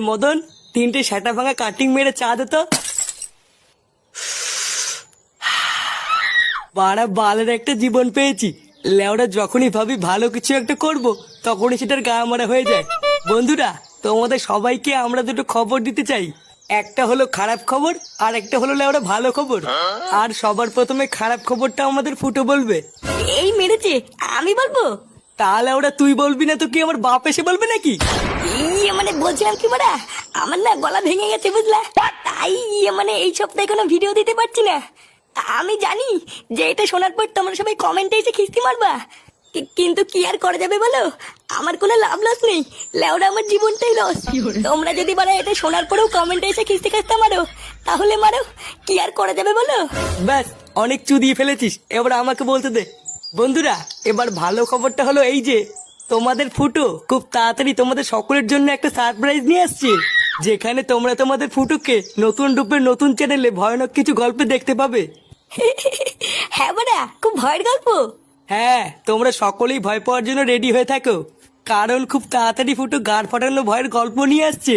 মদন, 3টে সেটা ভাঙা কাটিং মেরে চা দে তো। বাড়া বালের একটা জীবন পেয়েছি। লেওরা যখনই ভাবি ভালো কিছু একটা করব, তখনই সেটার গা মারা হয়ে যায়। বন্ধুরা, তোমাদের সবাইকে আমরা দুটো খবর দিতে চাই। একটা হলো খারাপ খবর, আর একটা হলো লেওরা ভালো খবর। আর সবার প্রথমে খারাপ খবরটা আমাদের ফুটো বলবে। এই মেরেছে, আমি বলবো? তাহলে ওরা তুই বলবি না তো কি আমার বাপ এসে বলবে নাকি? মানে বলছিলাম কি বড়া, আমার না গলা ভেঙে গেছে বুঝলা, তাই মানে এই সপ্তাহে কোনো ভিডিও দিতে পারছি না। আমি জানি যে এটা শোনার পর তোমরা সবাই কমেন্টে এসে খিস্তি মারবা, কিন্তু কি আর করা যাবে বলো, আমার কোনো লাভ লস নেই, লেওরা আমার জীবনটাই লস। তোমরা যদি বলো এটা শোনার পরেও কমেন্টে এসে খিস্তি খাস্তা মারো, তাহলে মারো, কি আর করা যাবে বলো। ব্যাস, অনেক চুদিয়ে ফেলেছিস, এবার আমাকে বলতে দে। বন্ধুরা, এবার ভালো খবরটা হলো এই যে তোমাদের ফুটো খুব তাড়াতাড়ি তোমাদের সকলের জন্য একটা সারপ্রাইজ নিয়ে আসছে, যেখানে তোমরা তোমাদের ফুটোকে নতুন রূপের নতুন চ্যানেলে ভয়ানক কিছু গল্প দেখতে পাবে। হ্যাঁ বড়া, খুব ভয়ের গল্প। হ্যাঁ, তোমরা সকলেই ভয় পাওয়ার জন্য রেডি হয়ে থাকো, কারণ খুব তাড়াতাড়ি ফুটো গাড় ফাটানো ভয়ের গল্প নিয়ে আসছে।